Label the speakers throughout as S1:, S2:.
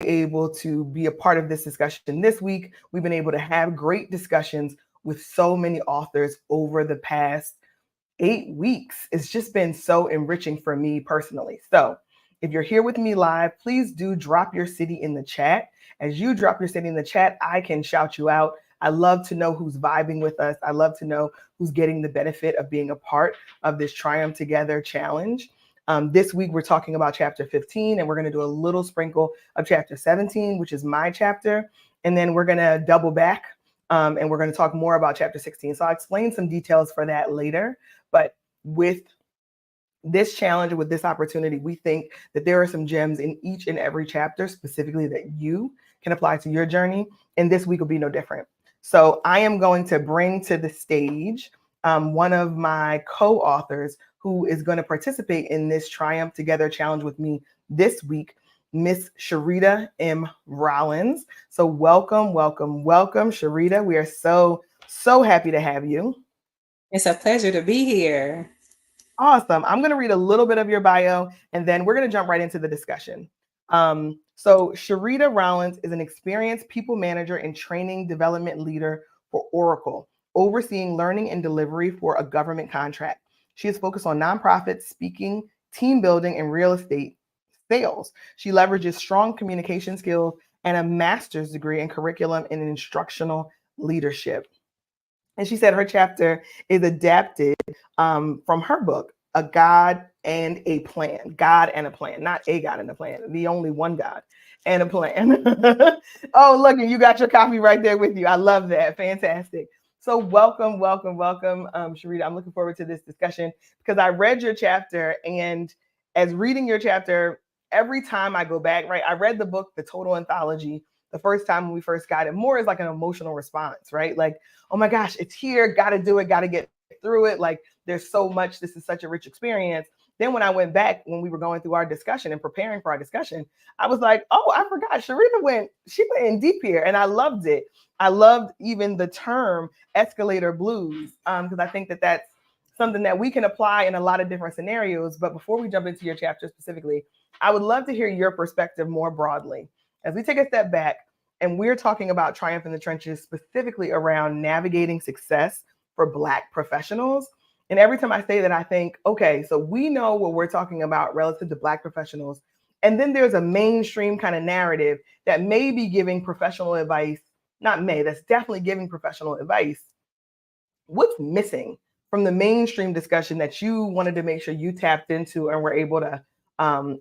S1: able to be a part of this discussion this week. We've been able to have great discussions with so many authors over the past 8 weeks. It's just been so enriching for me personally. So if you're here with me live, please do drop your city in the chat. As you drop your city in the chat, I can shout you out. I love to know who's vibing with us. I love to know who's getting the benefit of being a part of this Triumph Together challenge. This week, we're talking about chapter 15, and we're going to do a little sprinkle of chapter 17, which is my chapter. And then we're going to double back and we're going to talk more about chapter 16. So I'll explain some details for that later. But with this challenge, with this opportunity, we think that there are some gems in each and every chapter specifically that you can apply to your journey. And this week will be no different. So I am going to bring to the stage one of my co-authors who is going to participate in this Triumph Together challenge with me this week, Miss Sharita M. Rollins. So welcome, welcome, welcome, Sharita. We are so happy to have you.
S2: It's a pleasure to be here.
S1: Awesome. I'm going to read a little bit of your bio, and then we're going to jump right into the discussion. So Sharita Rollins is an experienced people manager and training development leader for Oracle, overseeing learning and delivery for a government contract. She is focused on nonprofits, speaking, team building, and real estate sales. She leverages strong communication skills and a master's degree in curriculum and instructional leadership. And she said her chapter is adapted from her book, A God and a Plan. God and a Plan, not a God and a plan, the only one God and a plan. Oh, look, and you got your copy right there with you. I love that. Fantastic. So welcome, welcome, welcome, Sharita. I'm looking forward to this discussion because I read your chapter, and as reading your chapter, every time I go back, right, I read the book, The Total Anthology, the first time when we first got it, more as like an emotional response, right? Like, oh my gosh, it's here, got to do it, got to get through it. Like, there's so much, this is such a rich experience. Then when I went back, when we were going through our discussion and preparing for our discussion, I was like, oh, I forgot, she went in deep here, and I loved it. I loved even the term escalator blues, because I think that that's something that we can apply in a lot of different scenarios. But before we jump into your chapter specifically, I would love to hear your perspective more broadly. As we take a step back, and we're talking about Triumph in the Trenches, specifically around navigating success for Black professionals. And every time I say that, I think, okay, so we know what we're talking about relative to Black professionals. And then there's a mainstream kind of narrative that may be giving professional advice, that's definitely giving professional advice. What's missing from the mainstream discussion that you wanted to make sure you tapped into and were able to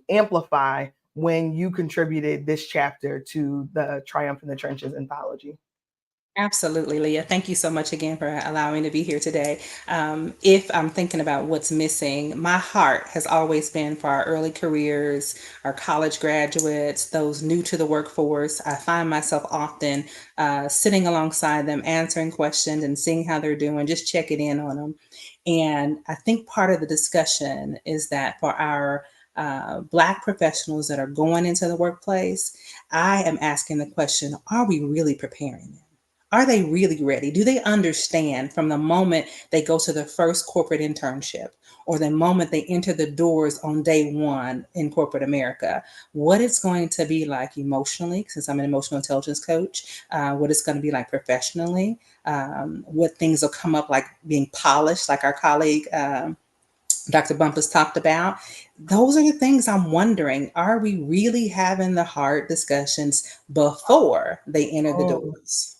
S1: amplify when you contributed this chapter to the Triumph in the Trenches anthology?
S2: Absolutely, Leah. Thank you so much again for allowing me to be here today. If I'm thinking about what's missing, my heart has always been for our early careers, our college graduates, those new to the workforce. I find myself often sitting alongside them, answering questions and seeing how they're doing, just checking in on them. And I think part of the discussion is that for our Black professionals that are going into the workplace, I am asking the question, are we really preparing them? Are they really ready? Do they understand from the moment they go to their first corporate internship or the moment they enter the doors on day one in corporate America, what it's going to be like emotionally, since I'm an emotional intelligence coach, what it's going to be like professionally, what things will come up like being polished, like our colleague Dr. Bumpus talked about. Those are the things I'm wondering. Are we really having the hard discussions before they enter the doors?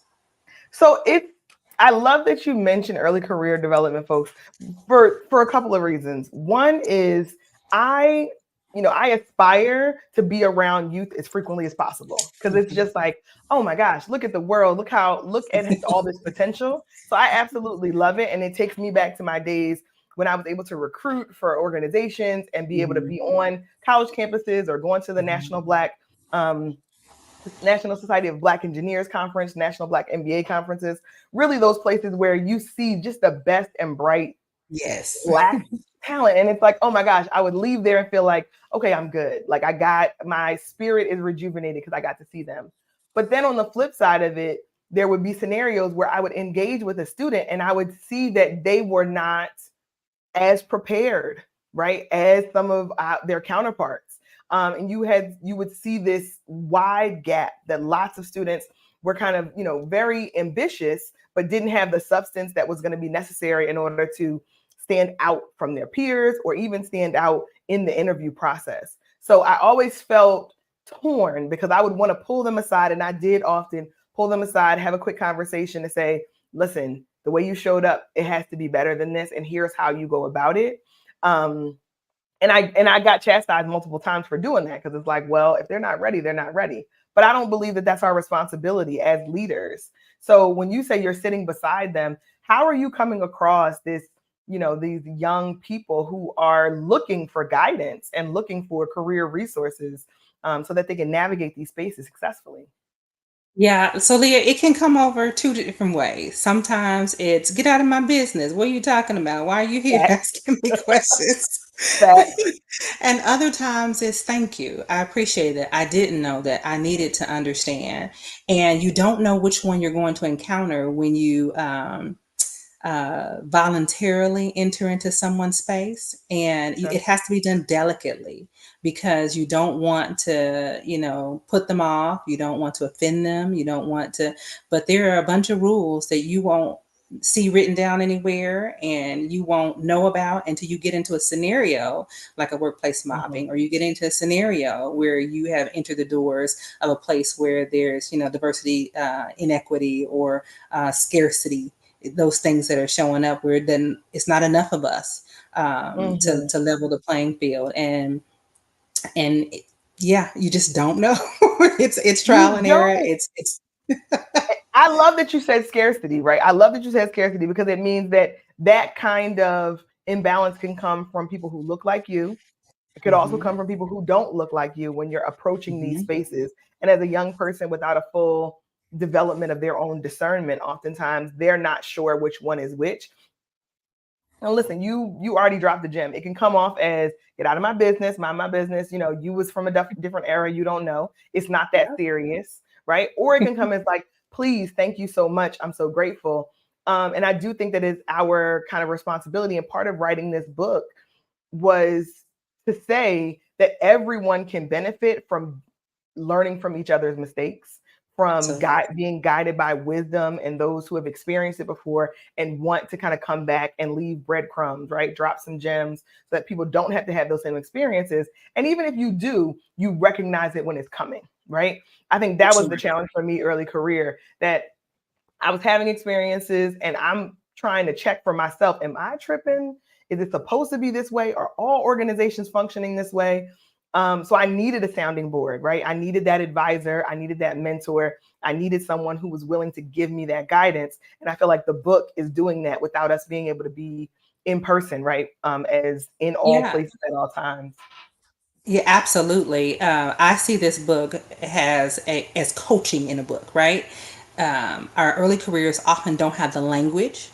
S1: So I love that you mentioned early career development folks for a couple of reasons. One is I aspire to be around youth as frequently as possible because it's just like, oh my gosh, look at the world, look at all this potential. So I absolutely love it, and it takes me back to my days when I was able to recruit for organizations and be able to be on college campuses or going to the National Society of Black Engineers Conference, National Black MBA conferences, really those places where you see just the best and bright
S2: Yes.
S1: Black talent. And it's like, oh my gosh, I would leave there and feel like, okay, I'm good. Like my spirit is rejuvenated because I got to see them. But then on the flip side of it, there would be scenarios where I would engage with a student and I would see that they were not as prepared, right, as some of their counterparts. And you would see this wide gap that lots of students were kind of, very ambitious, but didn't have the substance that was going to be necessary in order to stand out from their peers or even stand out in the interview process. So I always felt torn because I would want to pull them aside, and I did often pull them aside, have a quick conversation to say, listen, the way you showed up, it has to be better than this, and here's how you go about it. And I got chastised multiple times for doing that because it's like, well, if they're not ready, they're not ready. But I don't believe that that's our responsibility as leaders. So when you say you're sitting beside them, how are you coming across these young people who are looking for guidance and looking for career resources so that they can navigate these spaces successfully?
S2: Yeah, so Leah, it can come over two different ways. Sometimes it's get out of my business. What are you talking about? Why are you here
S1: Facts.
S2: asking me questions?
S1: Facts.
S2: And other times it's thank you. I appreciate it. I didn't know that. I needed to understand. And you don't know which one you're going to encounter when you voluntarily enter into someone's space, and
S1: Sure.
S2: it has to be done delicately because you don't want to, put them off. You don't want to offend them. You don't want to, but there are a bunch of rules that you won't see written down anywhere and you won't know about until you get into a scenario like a workplace
S1: Mhm.
S2: mobbing, or you get into a scenario where you have entered the doors of a place where there's diversity, inequity, or scarcity, those things that are showing up where then it's not enough of us
S1: Mhm.
S2: to level the playing field. And yeah, you just don't know. It's trial
S1: You
S2: and error.
S1: don't.
S2: It's
S1: I love that you said scarcity, right? I love that you said scarcity because it means that that kind of imbalance can come from people who look like you. It could also
S2: Mhm,
S1: come from people who don't look like you when you're approaching these
S2: mhm.
S1: spaces. And as a young person without a full development of their own discernment, oftentimes they're not sure which one is which. Now listen, you already dropped the gem. It can come off as get out of my business, mind my business. You was from a different era. You don't know. It's not that
S2: Yeah.
S1: serious, right? Or it can come as like, please, thank you so much. I'm so grateful. And I do think that is our kind of responsibility. And part of writing this book was to say that everyone can benefit from learning from each other's mistakes, from
S2: Absolutely.
S1: being guided by wisdom and those who have experienced it before and want to kind of come back and leave breadcrumbs, right? Drop some gems so that people don't have to have those same experiences. And even if you do, you recognize it when it's coming, right? I think that was
S2: Sure.
S1: the challenge for me early career, that I was having experiences and I'm trying to check for myself. Am I tripping? Is it supposed to be this way? Are all organizations functioning this way? So I needed a sounding board, right? I needed that advisor. I needed that mentor. I needed someone who was willing to give me that guidance. And I feel like the book is doing that without us being able to be in person, right? As in all
S2: Yeah.
S1: places at all times.
S2: Yeah, absolutely. I see this book as coaching in a book, right? Our early careers often don't have the language.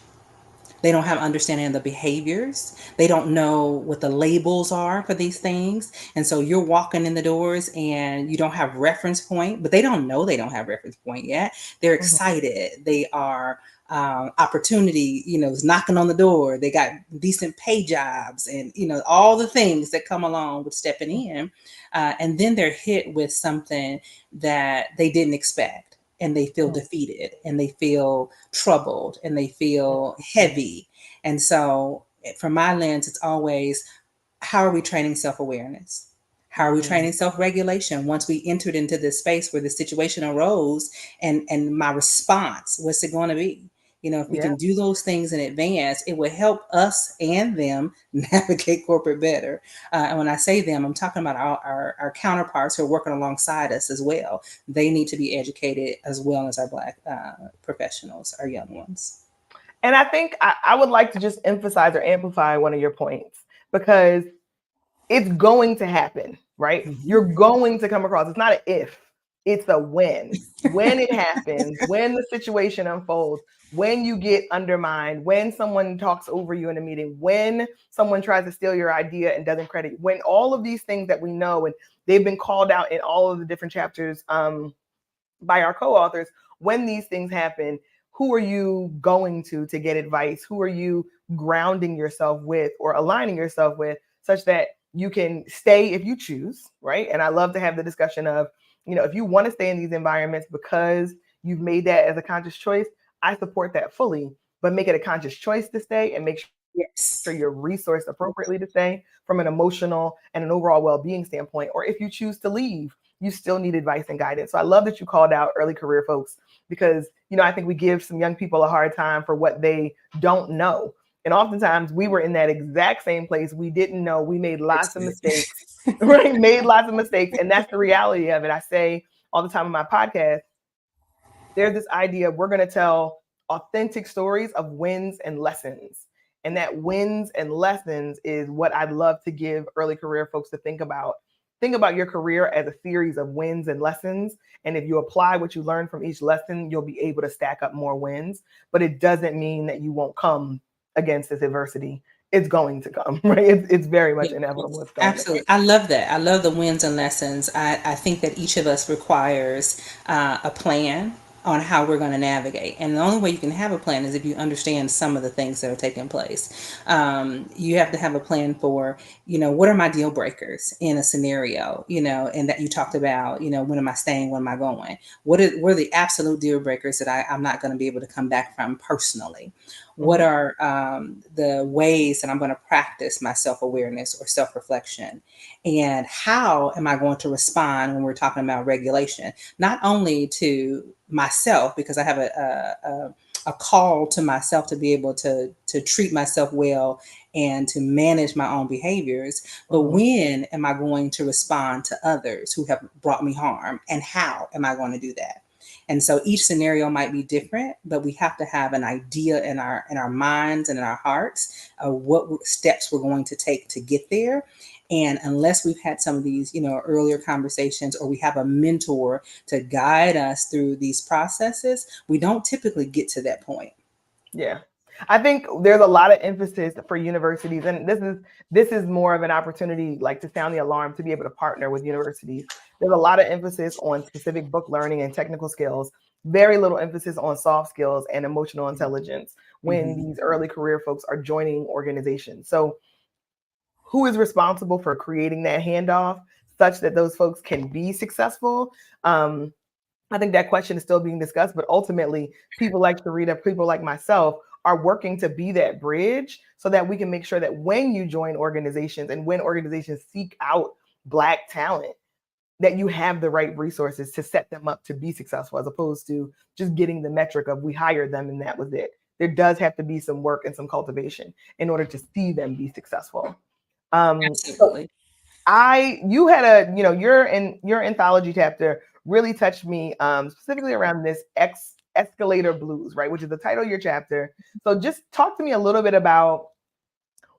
S2: They don't have understanding of the behaviors. They don't know what the labels are for these things. And so you're walking in the doors and you don't have reference point, but they don't know they don't have reference point yet. They're
S1: Mhm,
S2: excited. They are opportunity, is knocking on the door. They got decent pay jobs and, all the things that come along with stepping in. And then they're hit with something that they didn't expect, and they feel
S1: mhm,
S2: defeated and they feel troubled and they feel
S1: mhm,
S2: heavy. And so, from my lens, it's always how are we training self awareness? How are we
S1: mhm.
S2: training self regulation once we entered into this space where the situation arose, and my response, what's it going to be? If we
S1: Yeah.
S2: can do those things in advance, it will help us and them navigate corporate better. And when I say them, I'm talking about our counterparts who are working alongside us as well. They need to be educated as well as our Black professionals, our young ones.
S1: And I think I would like to just emphasize or amplify one of your points because it's going to happen, right?
S2: Mhm.
S1: You're going to come across. It's not an if, it's a when. When it happens, when the situation unfolds, when you get undermined, when someone talks over you in a meeting, when someone tries to steal your idea and doesn't credit, when all of these things that we know and they've been called out in all of the different chapters by our co-authors, when these things happen, who are you going to get advice? Who are you grounding yourself with or aligning yourself with such that You can stay if you choose, right? And I love to have the discussion of, if you want to stay in these environments because you've made that as a conscious choice, I support that fully, but make it a conscious choice to stay and make sure you're resourced
S2: Yes.
S1: appropriately to stay from an emotional and an overall well-being standpoint. Or if you choose to leave, you still need advice and guidance. So I love that you called out early career folks because, I think we give some young people a hard time for what they don't know. And oftentimes we were in that exact same place. We didn't know. We made lots of mistakes, right? Made lots of mistakes. And that's the reality of it. I say all the time on my podcast, there's this idea of we're going to tell authentic stories of wins and lessons. And that wins and lessons is what I'd love to give early career folks to think about. Think about your career as a series of wins and lessons. And if you apply what you learn from each lesson, you'll be able to stack up more wins. But it doesn't mean that you won't come against this adversity. It's going to come, right? It's very much
S2: Yeah,
S1: inevitable. It's going to come.
S2: absolutely. I love that. I love the wins and lessons. I think that each of us requires a plan on how we're going to navigate. And the only way you can have a plan is if you understand some of the things that are taking place. You have to have a plan for, what are my deal breakers in a scenario, and that you talked about, when am I staying, when am I going? What are the absolute deal breakers that I'm not going to be able to come back from personally? What
S1: Mhm.
S2: are the ways that I'm going to practice my self awareness or self reflection? And how am I going to respond when we're talking about regulation? Not only to myself, because I have a call to myself to be able to treat myself well and to manage my own behaviors, but
S1: Mhm.
S2: when am I going to respond to others who have brought me harm? And how am I going to do that? And so each scenario might be different, but we have to have an idea in our minds and in our hearts of what steps we're going to take to get there. And unless we've had some of these, earlier conversations, or we have a mentor to guide us through these processes, we don't typically get to that point.
S1: Yeah. I think there's a lot of emphasis for universities, and this is more of an opportunity like to sound the alarm to be able to partner with universities. There's a lot of emphasis on specific book learning and technical skills, very little emphasis on soft skills and emotional intelligence when
S2: Mhm.
S1: these early career folks are joining organizations. So who is responsible for creating that handoff such that those folks can be successful? I think that question is still being discussed, but ultimately, people like Sharita, people like myself, are working to be that bridge so that we can make sure that when you join organizations and when organizations seek out Black talent, that you have the right resources to set them up to be successful, as opposed to just getting the metric of we hired them and that was it. There does have to be some work and some cultivation in order to see them be successful. So
S2: Absolutely.
S1: you had your anthology chapter really touched me, specifically around this escalator blues, right, which is the title of your chapter. So just talk to me a little bit about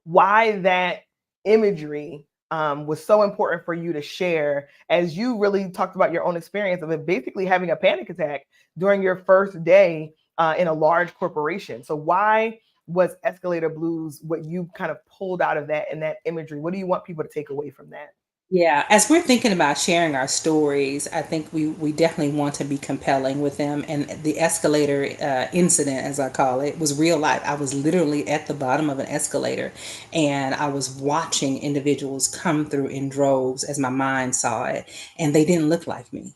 S1: why that imagery was so important for you to share, as you really talked about your own experience of it basically having a panic attack during your first day in a large corporation. So why was escalator blues what you kind of pulled out of that and that imagery? What do you want people to take away from that?
S2: Yeah, as we're thinking about sharing our stories, I think we definitely want to be compelling with them. And the escalator incident, as I call it, was real life. I was literally at the bottom of an escalator, and I was watching individuals come through in droves as my mind saw it, and they didn't look like me.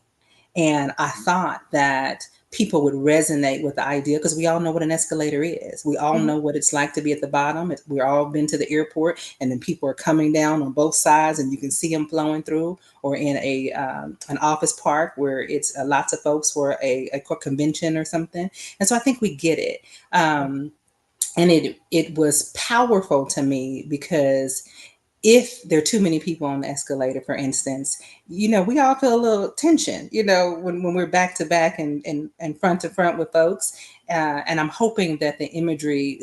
S2: And I thought that people would resonate with the idea, because we all know what an escalator is. We all
S1: Mhm.
S2: know what it's like to be at the bottom. We've all been to the airport, and then people are coming down on both sides, and you can see them flowing through, or in an office park where it's lots of folks for a convention or something. And so I think we get it. And it was powerful to me because if there are too many people on the escalator, for instance, we all feel a little tension, when we're back to back and front to front with folks. And I'm hoping that the imagery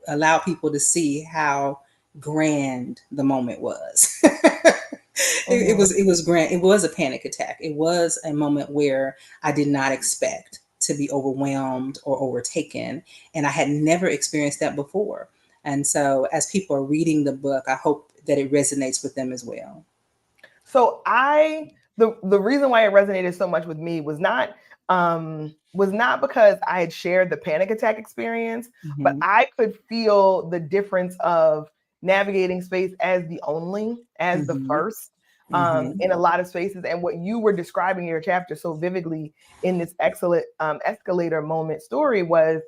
S2: allow people to see how grand the moment was.
S1: Mhm.
S2: It was grand. It was a panic attack. It was a moment where I did not expect to be overwhelmed or overtaken, and I had never experienced that before. And so, as people are reading the book, I hope that it resonates with them as well.
S1: So the reason why it resonated so much with me was not because I had shared the panic attack experience, but
S2: Hmm.
S1: I could feel the difference of navigating space as the only, as the
S2: Mm-hmm.
S1: first,
S2: Mm-hmm.
S1: in a lot of spaces. And what you were describing in your chapter so vividly in this excellent escalator moment story was,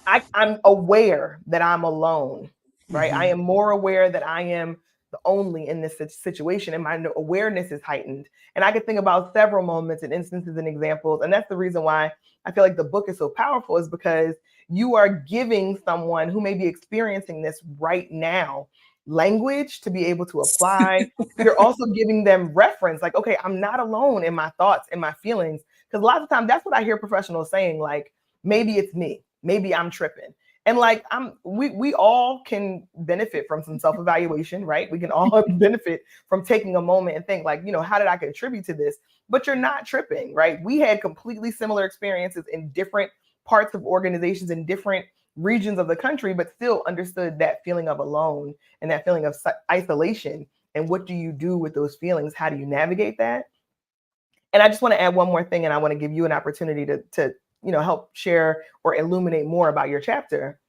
S1: I'm aware that I'm alone, right? I
S2: Mm-hmm.
S1: am more aware that I am the only in this situation, and my awareness is heightened. And I could think about several moments and instances and examples. And that's the reason why I feel like the book is so powerful, is because you are giving someone who may be experiencing this right now language to be able to apply. You're also giving them reference, like, okay, I'm not alone in my thoughts and my feelings. Because a lot of times that's what I hear professionals saying, like, maybe it's me, maybe I'm tripping. And like, we all can benefit from some self-evaluation, right? We can all benefit from taking a moment and think, like, how did I contribute to this? But you're not tripping, right? We had completely similar experiences in different parts of organizations in different regions of the country, but still understood that feeling of alone and that feeling of isolation. And what do you do with those feelings? How do you navigate that? And I just want to add one more thing, and I want to give you an opportunity to help share or illuminate more about your chapter.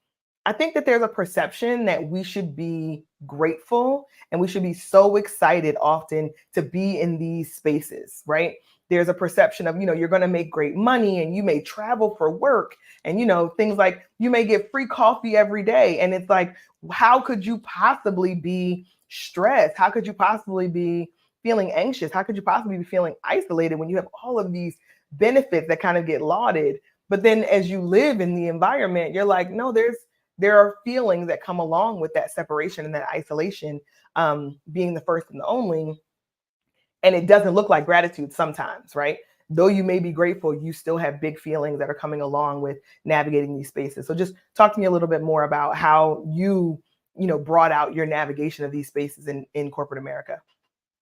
S1: I think that there's a perception that we should be grateful and we should be so excited often to be in these spaces, right? There's a perception of, you're going to make great money and you may travel for work and, things like you may get free coffee every day. And it's like, how could you possibly be stressed? How could you possibly be feeling anxious? How could you possibly be feeling isolated when you have all of these benefits that kind of get lauded? But then as you live in the environment, you're like, no, there are feelings that come along with that separation and that isolation, being the first and the only. And it doesn't look like gratitude sometimes, right? Though you may be grateful, you still have big feelings that are coming along with navigating these spaces. So just talk to me a little bit more about how you brought out your navigation of these spaces in corporate America.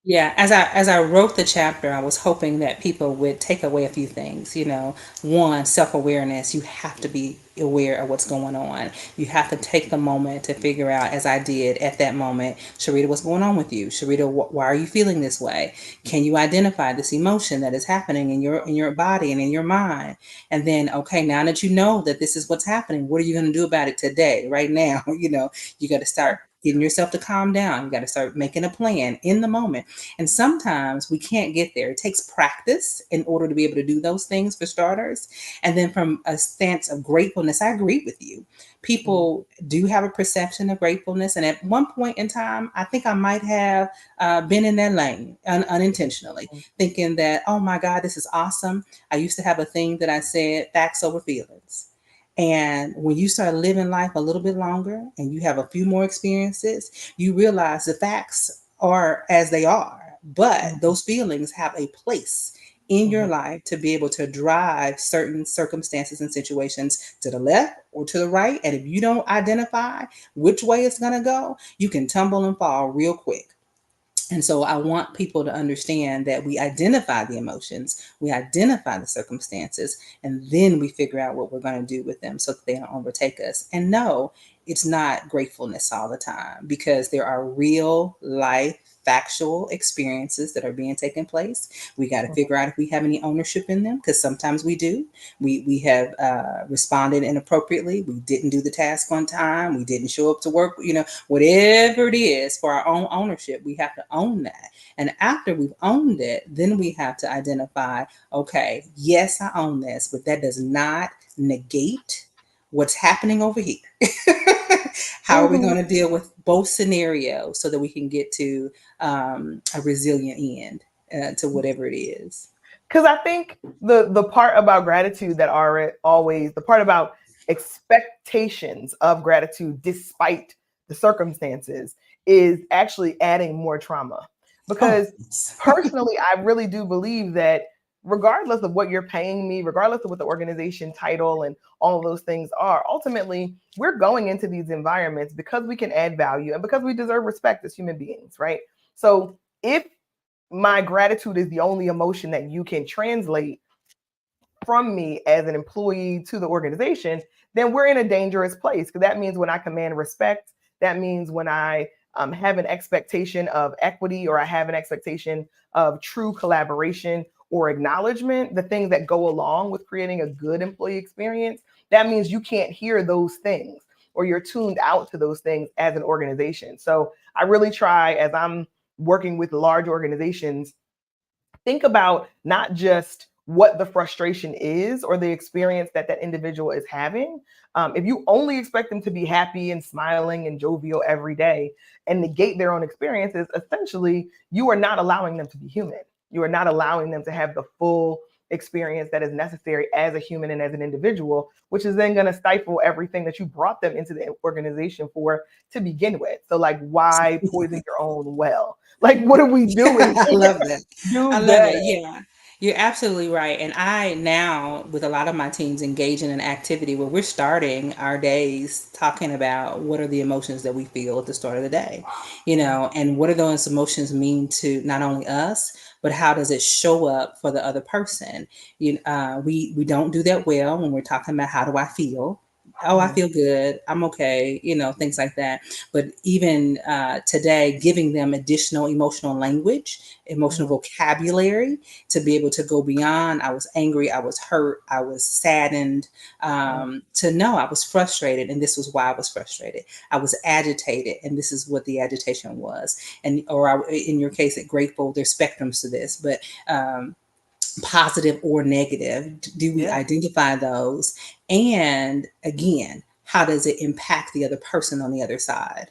S2: Yeah, as I wrote the chapter, I was hoping that people would take away a few things. One, self-awareness. You have to be aware of what's going on. You have to take the moment to figure out, as I did at that moment, Sharita, what's going on with you? Sharita, why are you feeling this way? Can you identify this emotion that is happening in your body and in your mind? And then, okay, now that you know that this is what's happening, what are you going to do about it today, right now? You got to start getting yourself to calm down. You got to start making a plan in the moment. And sometimes we can't get there. It takes practice in order to be able to do those things, for starters. And then from a stance of gratefulness, I agree with you. People do have a perception of gratefulness. And at one point in time, I think I might have been in that lane unintentionally, thinking that, oh my God, this is awesome. I used to have a thing that I said, facts over feelings. And when you start living life a little bit longer and you have a few more experiences, you realize the facts are as they are, but
S1: Mhm.
S2: those feelings have a place in your
S1: Mhm.
S2: life to be able to drive certain circumstances and situations to the left or to the right. And if you don't identify which way it's going to go, you can tumble and fall real quick. And so I want people to understand that we identify the emotions, we identify the circumstances, and then we figure out what we're going to do with them so that they don't overtake us. And no, it's not gratefulness all the time, because there are real life factual experiences that are being taken place. We got to
S1: Mhm.
S2: figure out if we have any ownership in them, because sometimes we do. We have responded inappropriately. We didn't do the task on time. We didn't show up to work. Whatever it is, for our own ownership, we have to own that. And after we've owned it, then we have to identify, okay, yes, I own this, but that does not negate what's happening over here. How are we
S1: Mhm.
S2: going to deal with both scenarios so that we can get to a resilient end to whatever it is?
S1: Because I think the part about gratitude that are always the part about expectations of gratitude despite the circumstances is actually adding more trauma.
S2: Oh,
S1: Because
S2: yes.
S1: personally, I really do believe that regardless of what you're paying me, regardless of what the organization title and all of those things are, ultimately we're going into these environments because we can add value and because we deserve respect as human beings, right? So if my gratitude is the only emotion that you can translate from me as an employee to the organization, then we're in a dangerous place. Because that means when I command respect, that means when I have an expectation of equity or I have an expectation of true collaboration or acknowledgement, the things that go along with creating a good employee experience, that means you can't hear those things. or you're tuned out to those things as an organization. So I really try, as I'm working with large organizations, think about not just what the frustration is or the experience that that individual is having. If you only expect them to be happy and smiling and jovial every day and negate their own experiences, essentially, you are not allowing them to be human. You are not allowing them to have the full experience that is necessary as a human and as an individual, which is then going to stifle everything that you brought them into the organization for to begin with. So, like, why poison your own well? Like, what are we doing?
S2: I love that. I
S1: Do
S2: love
S1: better.
S2: it. Yeah. You're absolutely right. And I now, with a lot of my teams, engage in an activity where we're starting our days talking about what are the emotions that we feel at the start of the day, and what do those emotions mean to not only us, but how does it show up for the other person? We don't do that well when we're talking about how do I feel. Oh, I
S1: Mhm.
S2: feel good. I'm okay. Things like that. But even today, giving them additional emotional language, emotional
S1: Mhm.
S2: vocabulary to be able to go beyond. I was angry, I was hurt, I was saddened,
S1: Mhm.
S2: to know I was frustrated, and this was why I was frustrated. I was agitated, and this is what the agitation was. In your case, at grateful, there's spectrums to this, but positive or negative? Do we
S1: Yeah.
S2: identify those? And again, how does it impact the other person on the other side?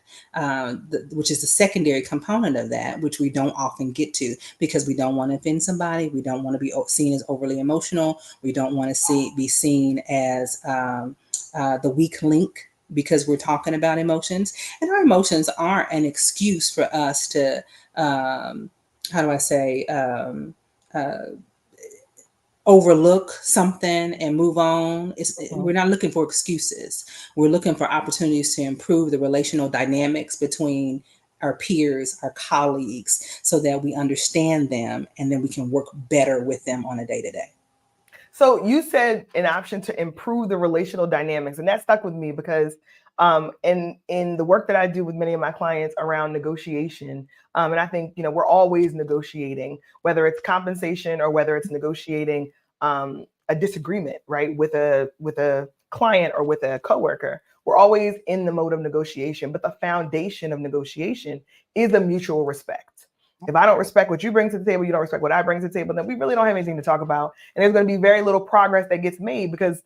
S2: Which is the secondary component of that, which we don't often get to because we don't want to offend somebody. We don't want to be seen as overly emotional. We don't want to be seen as the weak link because we're talking about emotions. And our emotions aren't an excuse for us to, how do I say, overlook something and move on.
S1: Mhm.
S2: We're not looking for excuses. We're looking for opportunities to improve the relational dynamics between our peers, our colleagues, so that we understand them and then we can work better with them on a day to day.
S1: So you said an option to improve the relational dynamics, and that stuck with me because in the work that I do with many of my clients around negotiation, and I think we're always negotiating, whether it's compensation or whether it's negotiating a disagreement, right, with a client or with a coworker. We're always in the mode of negotiation, but the foundation of negotiation is a mutual respect. If I don't respect what you bring to the table, you don't respect what I bring to the table, then we really don't have anything to talk about. And there's going to be very little progress that gets made because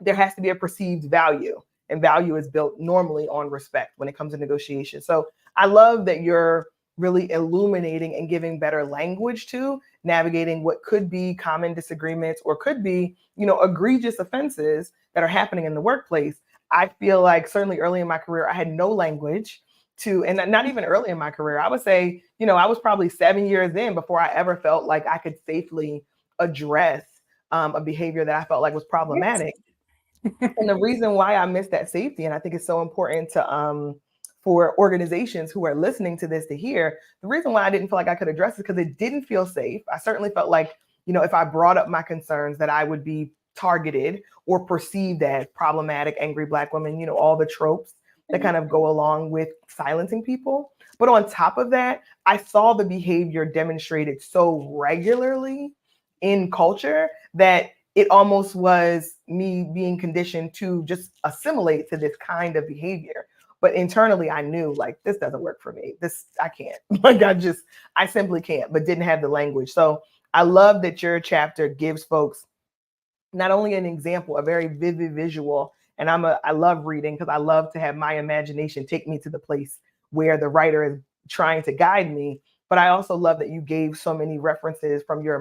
S1: there has to be a perceived value. And value is built normally on respect when it comes to negotiation. So I love that you're really illuminating and giving better language to navigating what could be common disagreements or could be, egregious offenses that are happening in the workplace. I feel like certainly early in my career, I had no language to, and not even early in my career, I would say, I was probably 7 years in before I ever felt like I could safely address a behavior that I felt like was
S2: Yes.
S1: problematic. And the reason why I miss that safety, and I think it's so important to for organizations who are listening to this to hear, the reason why I didn't feel like I could address it because it didn't feel safe. I certainly felt like, if I brought up my concerns that I would be targeted or perceived as problematic, angry black women, all the tropes that kind of go along with silencing people. But on top of that, I saw the behavior demonstrated so regularly in culture that it almost was me being conditioned to just assimilate to this kind of behavior. But internally, I knew like this doesn't work for me. This I can't. Like I simply can't. But didn't have the language. So I love that your chapter gives folks not only an example, a very vivid visual. And I love reading because I love to have my imagination take me to the place where the writer is trying to guide me. But I also love that you gave so many references from your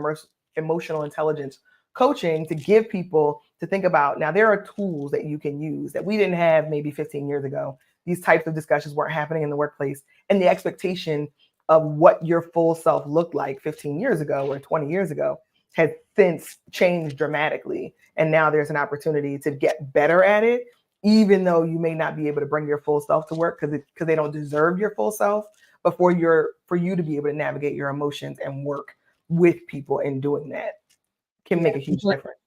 S1: emotional intelligence coaching to give people to think about. Now there are tools that you can use that we didn't have maybe 15 years ago. These types of discussions weren't happening in the workplace, and the expectation of what your full self looked like 15 years ago or 20 years ago has since changed dramatically. And now there's an opportunity to get better at it, even though you may not be able to bring your full self to work because they don't deserve your full self, but for you to be able to navigate your emotions and work with people in doing that can
S2: Yeah.
S1: make a huge difference.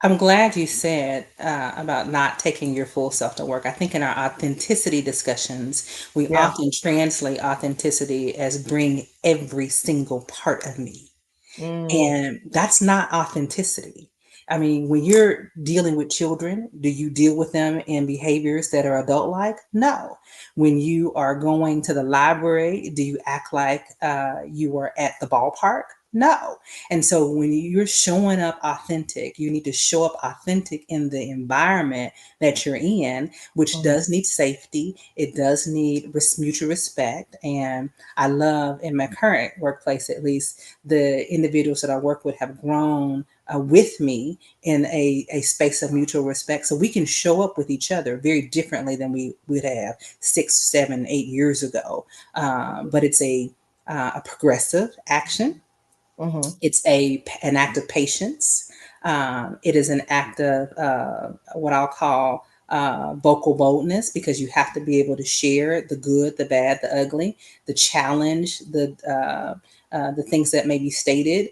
S2: I'm glad you said about not taking your full self to work. I think in our authenticity discussions, we
S1: Yeah.
S2: often translate authenticity as bring every single part of me.
S1: Mm,
S2: And that's not authenticity. I mean, when you're dealing with children, do you deal with them in behaviors that are adult like? No. When you are going to the library, do you act like you were at the ballpark? No. And so when you're showing up authentic, you need to show up authentic in the environment that you're in, which
S1: Mhm.
S2: does need safety. It does need mutual respect. And I love in my current workplace, at least, the individuals that I work with have grown with me in a space of mutual respect. So we can show up with each other very differently than we would have 6, 7, 8 years ago. But it's a progressive action.
S1: Mhm.
S2: It's an act of patience. It is an act of what I'll call vocal boldness, because you have to be able to share the good, the bad, the ugly, the challenge, the things that may be stated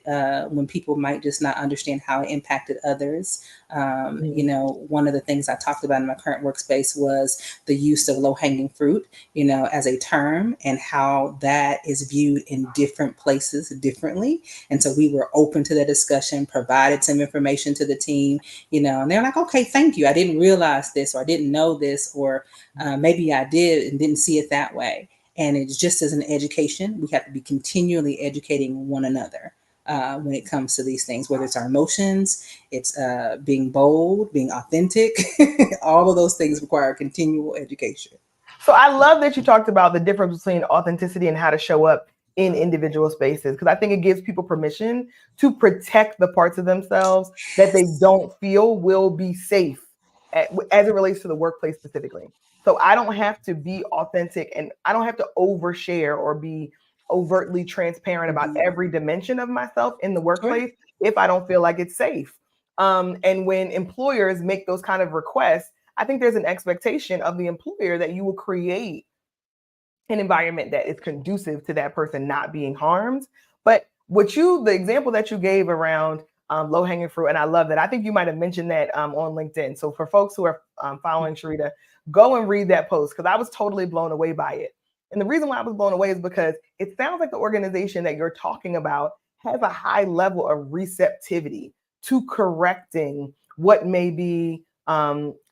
S2: when people might just not understand how it impacted others. You
S1: Mhm.
S2: know, one of the things I talked about in my current workspace was the use of low hanging fruit, you know, as a term, and how that is viewed in different places differently. And so we were open to the discussion, provided some information to the team, you know, and they're like, okay, thank you. I didn't realize this, or I didn't know this, or maybe I did and didn't see it that way. And it's just as an education, we have to be continually educating one another when it comes to these things, whether it's our emotions, it's being bold, being authentic. All of those things require continual education.
S1: So I love that you talked about the difference between authenticity and how to show up in individual spaces, because I think it gives people permission to protect the parts of themselves that they don't feel will be safe as it relates to the workplace specifically. So I don't have to be authentic, and I don't have to overshare or be overtly transparent about
S2: Mhm.
S1: every dimension of myself in the
S2: Right.
S1: workplace if I don't feel like it's safe. And when employers make those kind of requests, I think there's an expectation of the employer that you will create an environment that is conducive to that person not being harmed. But the example that you gave around low hanging fruit, and I love that. I think you might have mentioned that on LinkedIn. So for folks who are following Sharita, go and read that post, because I was totally blown away by it. And the reason why I was blown away is because it sounds like the organization that you're talking about has a high level of receptivity to correcting what may be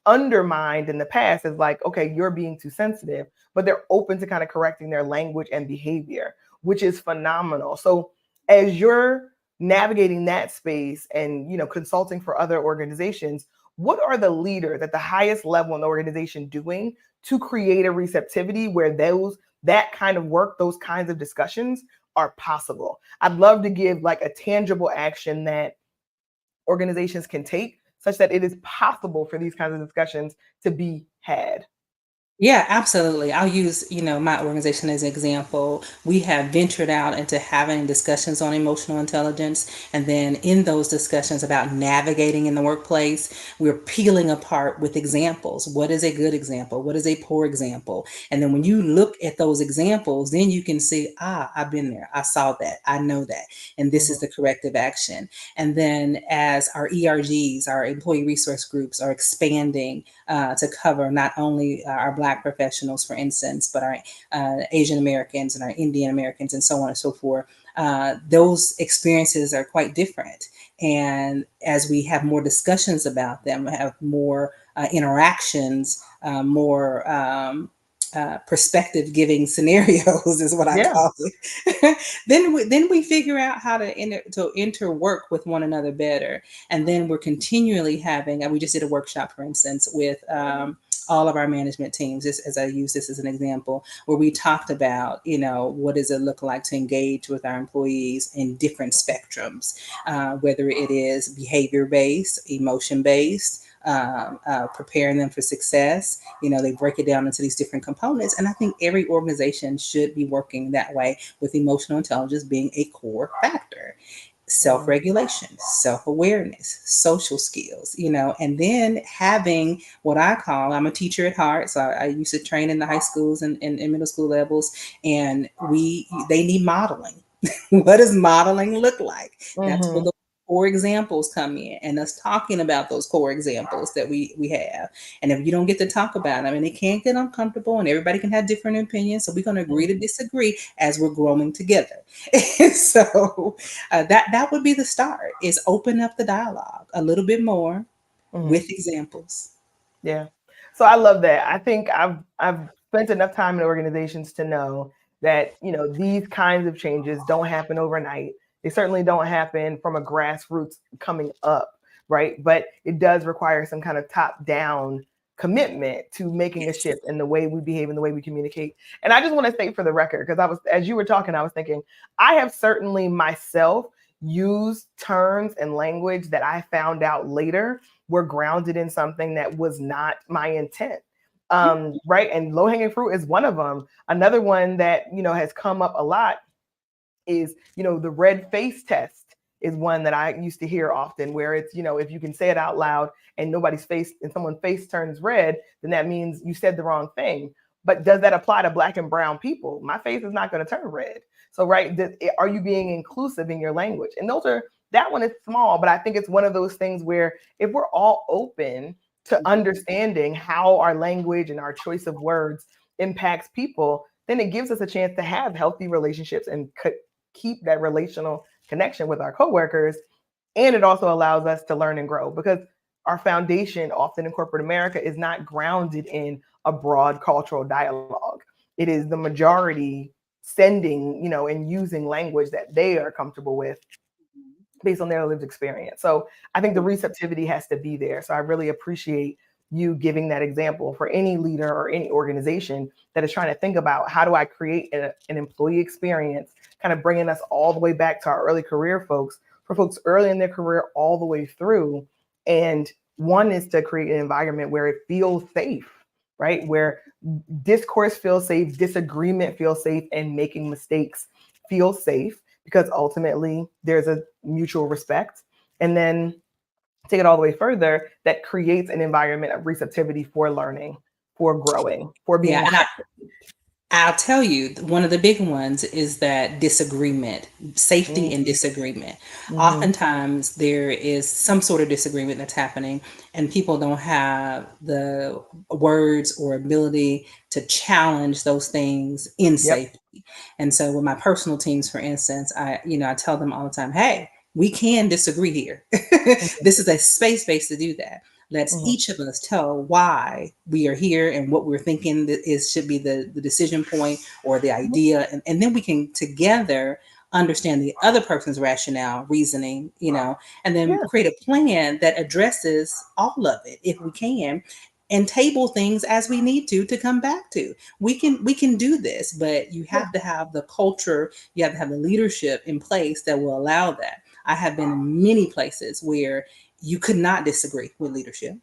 S1: undermined in the past as like, okay, you're being too sensitive, but they're open to kind of correcting their language and behavior, which is phenomenal. So as you're navigating that space and consulting for other organizations, what are the leaders at the highest level in the organization doing to create a receptivity where that kind of work, those kinds of discussions are possible? I'd love to give like a tangible action that organizations can take such that it is possible for these kinds of discussions to be had.
S2: Yeah, absolutely. I'll use, you know, my organization as an example. We have ventured out into having discussions on emotional intelligence. And then in those discussions about navigating in the workplace, we're peeling apart with examples. What is a good example? What is a poor example? And then when you look at those examples, then you can see, I've been there. I saw that. I know that. And this is
S1: Mhm.
S2: the corrective action. And then as our ERGs, our employee resource groups, are expanding to cover not only our Black professionals, for instance, but our Asian Americans and our Indian Americans and so on and so forth. Those experiences are quite different. And as we have more discussions about them, have more interactions, more perspective giving scenarios is what I
S1: Yeah.
S2: call it. then we figure out how to interwork with one another better, and then we're continually having. And we just did a workshop, for instance, with all of our management teams. Just as I use this as an example, where we talked about, you know, what does it look like to engage with our employees in different spectrums, whether it is behavior based, emotion based. Preparing them for success. You know, they break it down into these different components. And I think every organization should be working that way, with emotional intelligence being a core factor. Self
S1: Mhm.
S2: regulation, self awareness, social skills, you know, and then having what I call, I'm a teacher at heart. So I used to train in the high schools and middle school levels, and they need modeling. What does modeling look like? That's where
S1: Mhm.
S2: the core examples come in, and us talking about those core examples that we have. And if you don't get to talk about them, and it can get uncomfortable, and everybody can have different opinions, so we're going to agree to disagree as we're growing together. So that would be the start, is open up the dialogue a little bit more
S1: Mhm.
S2: with examples.
S1: Yeah. So I love that. I think I've spent enough time in organizations to know that, these kinds of changes don't happen overnight. They certainly don't happen from a grassroots coming up, right? But it does require some kind of top down commitment to making a
S2: Yes.
S1: shift in the way we behave and the way we communicate. And I just want to state for the record, because as you were talking, I was thinking, I have certainly myself used terms and language that I found out later were grounded in something that was not my intent. Right. And low hanging fruit is one of them. Another one that, has come up a lot is, the red face test is one that I used to hear often, where it's, if you can say it out loud and nobody's face and someone's face turns red, then that means you said the wrong thing. But does that apply to Black and brown people? My face is not going to turn red. So, right, are you being inclusive in your language? And that one is small, but I think it's one of those things where if we're all open to understanding how our language and our choice of words impacts people, then it gives us a chance to have healthy relationships and keep that relational connection with our coworkers. And it also allows us to learn and grow, because our foundation often in corporate America is not grounded in a broad cultural dialogue. It is the majority sending, and using language that they are comfortable with based on their lived experience. So I think the receptivity has to be there. So I really appreciate you giving that example for any leader or any organization that is trying to think about, how do I create an employee experience, kind of bringing us all the way back to our early career folks, for folks early in their career all the way through. And one is to create an environment where it feels safe, right? Where discourse feels safe, disagreement feels safe, and making mistakes feel safe, because ultimately there's a mutual respect. And then take it all the way further, that creates an environment of receptivity for learning, for growing, for being
S2: Yeah, and
S1: inclusive.
S2: I'll tell you, one of the big ones is that disagreement, safety
S1: Mm-hmm.
S2: and disagreement.
S1: Mm-hmm.
S2: Oftentimes, there is some sort of disagreement that's happening, and people don't have the words or ability to challenge those things in
S1: Yep.
S2: safety. And so, with my personal teams, for instance, I tell them all the time, "Hey, we can disagree here. This is a space to do that. Let's
S1: Mm-hmm.
S2: each of us tell why we are here and what we're thinking that is should be the decision point or the idea, and then we can together understand the other person's rationale, reasoning, and then
S1: Yeah.
S2: create a plan that addresses all of it if we can, and table things as we need to come back to. We can do this, but you
S1: Yeah.
S2: have to have the culture, you have to have the leadership in place that will allow that. I have been in many places where you could not disagree with leadership.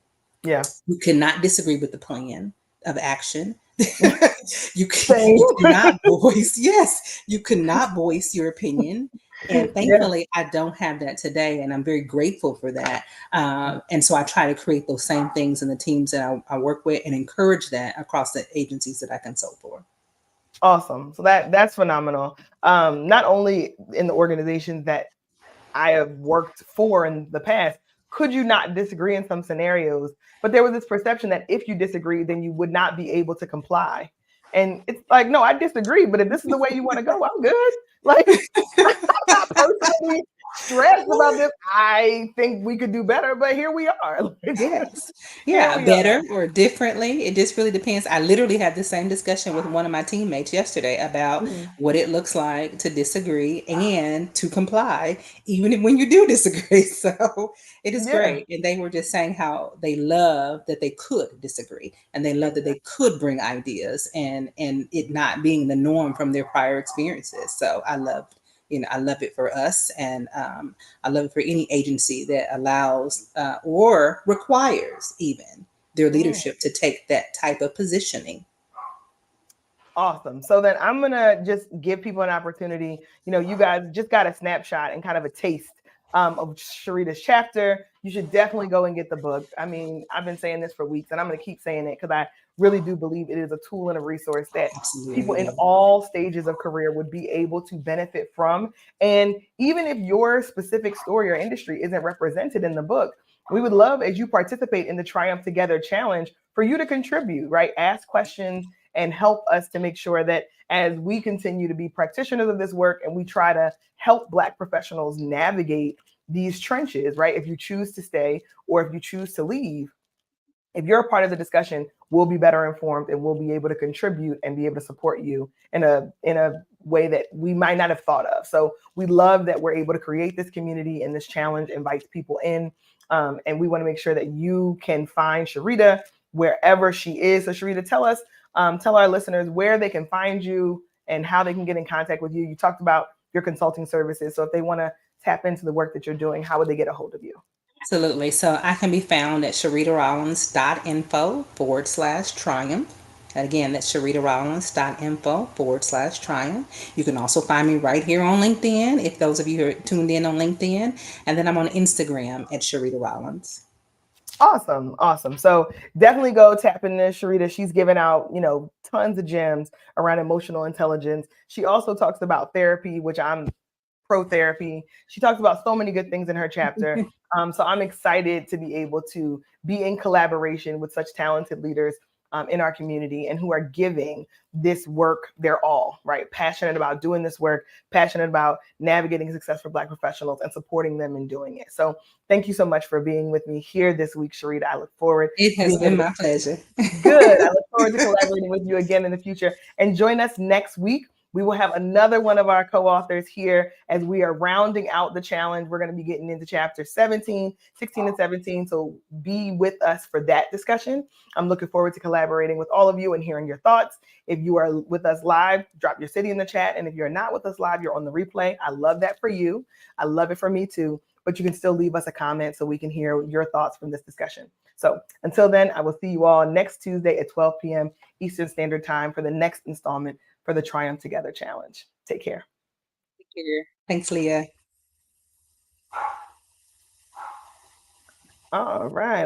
S1: Yeah.
S2: You could not disagree with the plan of action.
S1: Same.
S2: You could not voice, yes, you could not voice your opinion. And
S1: Yeah.
S2: thankfully, I don't have that today, and I'm very grateful for that. And so I try to create those same things in the teams that I work with, and encourage that across the agencies that I consult for.
S1: Awesome. So that's phenomenal. Not only in the organizations that I have worked for in the past, could you not disagree in some scenarios? But there was this perception that if you disagree, then you would not be able to comply. And it's like, no, I disagree, but if this is the way you want to go, I'm good. Like, I'm not personally stressed about this. I think we could do better, but here we are.
S2: Yes.
S1: Here
S2: Yeah,
S1: we are.
S2: better or differently. It just really depends. I literally had the same discussion with one of my teammates yesterday about
S1: Mhm.
S2: what it looks like to disagree and to comply, even when you do disagree. So it is
S1: Yeah.
S2: great. And they were just saying how they love that they could disagree, and they love that
S1: Exactly.
S2: they could bring ideas, and it not being the norm from their prior experiences. So I love it for us, and I love it for any agency that allows or requires even their
S1: Mm.
S2: leadership to take that type of positioning.
S1: Awesome. So then I'm going to just give people an opportunity. You guys just got a snapshot and kind of a taste of Sharita's chapter, you should definitely go and get the book. I mean, I've been saying this for weeks, and I'm going to keep saying it because I really do believe it is a tool and a resource that people in
S2: Absolutely.
S1: all stages of career would be able to benefit from. And even if your specific story or industry isn't represented in the book, we would love, as you participate in the Triumph Together challenge, for you to contribute, right? Ask questions and help us to make sure that as we continue to be practitioners of this work and we try to help Black professionals navigate these trenches, right? If you choose to stay or if you choose to leave, if you're a part of the discussion, we'll be better informed and we'll be able to contribute and be able to support you in a way that we might not have thought of. So we love that we're able to create this community, and this challenge invites people in. And we want to make sure that you can find Sharita wherever she is. So Sharita, tell our listeners where they can find you and how they can get in contact with you. You talked about your consulting services. So if they want to tap into the work that you're doing, how would they get a hold of you?
S2: Absolutely. So I can be found at sharitarollins.info/triumph. And again, that's sharitarollins.info/triumph. You can also find me right here on LinkedIn, if those of you who are tuned in on LinkedIn. And then I'm on Instagram at Sharita Rollins.
S1: Awesome, awesome. So definitely go tap into Sharita. She's given out, tons of gems around emotional intelligence. She also talks about therapy, which I'm pro therapy. She talks about so many good things in her chapter. So I'm excited to be able to be in collaboration with such talented leaders in our community and who are giving this work their all, right? Passionate about doing this work, passionate about navigating success for Black professionals and supporting them in doing it. So thank you so much for being with me here this week, Sharita. I look forward
S2: It
S1: to
S2: has
S1: being
S2: been
S1: able to.
S2: my pleasure.
S1: Good. I look forward to collaborating with you again in the future. And join us next week. We will have another one of our co-authors here as we are rounding out the challenge. We're going to be getting into chapter 17, 16, and 17. So be with us for that discussion. I'm looking forward to collaborating with all of you and hearing your thoughts. If you are with us live, drop your city in the chat. And if you're not with us live, you're on the replay. I love that for you. I love it for me too. But you can still leave us a comment so we can hear your thoughts from this discussion. So until then, I will see you all next Tuesday at 12 p.m. Eastern Standard Time for the next installment for the Triumph Together Challenge. Take care.
S2: Take care. Thanks, Leah.
S1: All right.